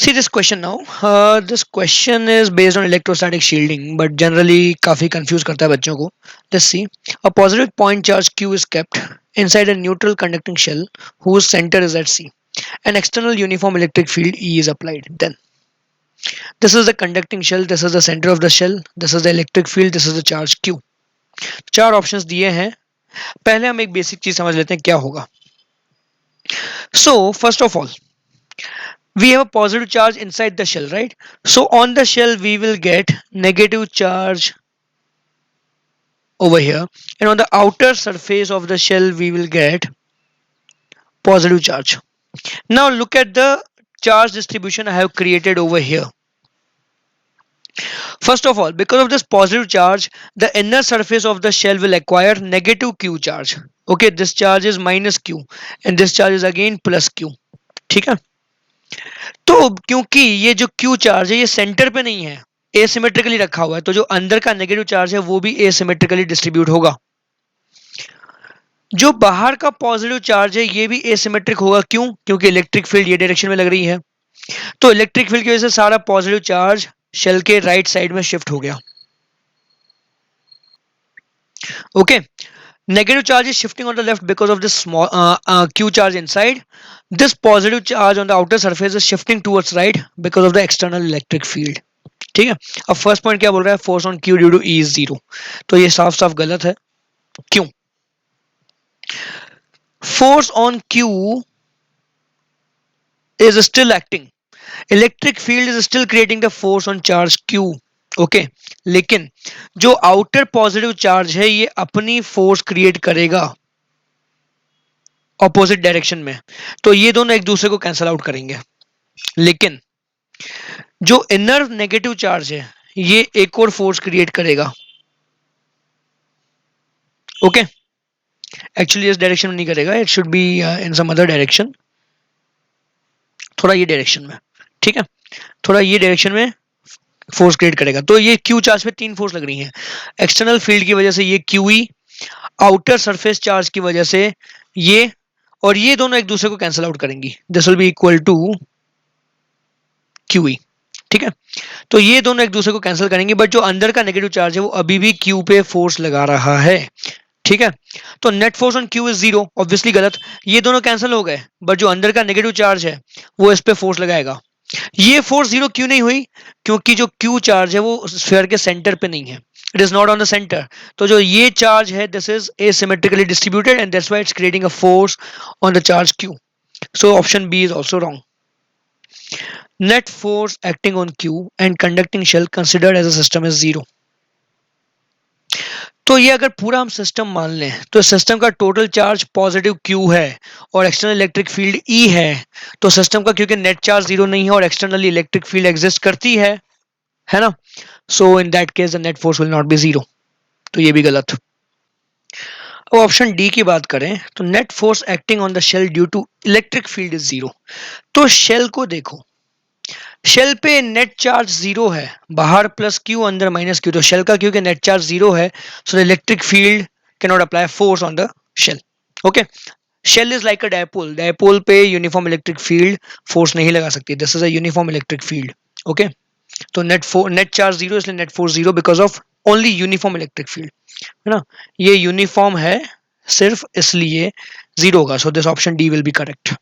See this question now. This question is based on electrostatic shielding, but generally काफी confuse करता है बच्चों को. Let's see. A positive point charge Q is kept inside a neutral conducting shell whose center is at C. An external uniform electric field E is applied. Then this is the conducting shell. This is the center of the shell. This is the electric field. This is the charge Q. चार options दिए हैं. पहले हम एक basic चीज समझ लेते हैं क्या होगा. So first of all, we have a positive charge inside the shell, right? So on the shell we will get negative charge over here, and on the outer surface of the shell we will get positive charge. Now look at the charge distribution I have created over here. First of all, because of this positive charge, the inner surface of the shell will acquire negative Q charge. Okay, this charge is minus Q and this charge is again plus Q. ठीक है. तो क्योंकि ये जो Q charge है ये centre पे नहीं है, एसिमेट्रिकली रखा हुआ है, तो जो अंदर का नेगेटिव चार्ज है वो भी एसिमेट्रिकली डिस्ट्रीब्यूट होगा. जो बाहर का पॉजिटिव चार्ज है ये भी एसिमेट्रिक होगा. क्यों? क्योंकि इलेक्ट्रिक फील्ड ये डायरेक्शन में लग रही है. तो इलेक्ट्रिक फील्ड की वजह से सारा पॉजिटिव चार्ज शेल के राइट साइड में शिफ्ट हो गया. Okay. Negative charge is shifting on the left because of this small Q charge inside. This positive charge on the outer surface is shifting towards right because of the external electric field. ठीक है. अब first point क्या बोल रहा है? Force on Q due to E is zero. तो ये साफ साफ गलत है. क्यों? Force on Q is still acting. Electric field is still creating the force on charge Q. Okay लेकिन जो आउटर पॉजिटिव चार्ज है ये अपनी फोर्स क्रिएट करेगा ऑपोजिट डायरेक्शन में. तो ये दोनों एक दूसरे को कैंसल आउट करेंगे. लेकिन जो इनर नेगेटिव चार्ज है ये एक और फोर्स क्रिएट करेगा. ओके. एक्चुअली इस डायरेक्शन में नहीं करेगा. It should be in some other direction. थोड़ा ये डायरेक्शन में. ठीक है. थोड़ा ये डायरेक्शन में फोर्स क्रिएट करेगा. तो ये क्यू चार्ज पे तीन फोर्स लग रही हैं. एक्सटर्नल फील्ड की वजह से ये क्यूई, आउटर सरफेस चार्ज की वजह से ये, और ये दोनों एक दूसरे को कैंसिल आउट करेंगी. This will be equal to QE. ठीक है. तो ये दोनों एक दूसरे को कैंसिल करेंगे, बट जो अंदर का नेगेटिव चार्ज है वो अभी भी क्यू पे फोर्स लगा रहा है. ठीक है. तो net force on Q is zero. Obviously गलत. ये दोनों कैंसिल हो गए, बट जो अंदर का नेगेटिव चार्ज है वो इस पे फोर्स लगाएगा. ये फोर्स जीरो क्यों नहीं हुई? क्योंकि जो क्यू चार्ज है वो स्फीयर के सेंटर पे नहीं है. It is not on the centre. तो जो ये चार्ज है this is asymmetrically distributed and that's why it's creating a force on the charge Q. So option B is also wrong. Net force acting on Q and conducting shell considered as a system is zero. तो ये अगर पूरा हम system मान लें तो system का total charge positive Q है और एक्सटर्नल इलेक्ट्रिक फील्ड E है. तो सिस्टम का क्योंकि नेट चार्ज जीरो नहीं है और एक्सटर्नली इलेक्ट्रिक फील्ड एग्जिस्ट करती है ना. So in that case the net force will not be zero. तो ये भी गलत. अब ऑप्शन डी की बात करें तो net force acting on the shell due to electric field is zero. तो शेल को देखो, शेल पे नेट चार्ज जीरो है, बाहर प्लस क्यू अंदर माइनस क्यू. तो शेल का क्योंकि नेट चार्ज जीरो है so the electric field can not apply force on the shell. Okay. Shell is like a dipole. Dipole पे यूनिफॉर्म इलेक्ट्रिक फील्ड फोर्स नहीं लगा सकती. This is a uniform electric field. Okay. तो net charge zero इसलिए net force zero because of only uniform electric field. है ना. ये uniform है सिर्फ इसलिए जीरो होगा. So this option D will be correct.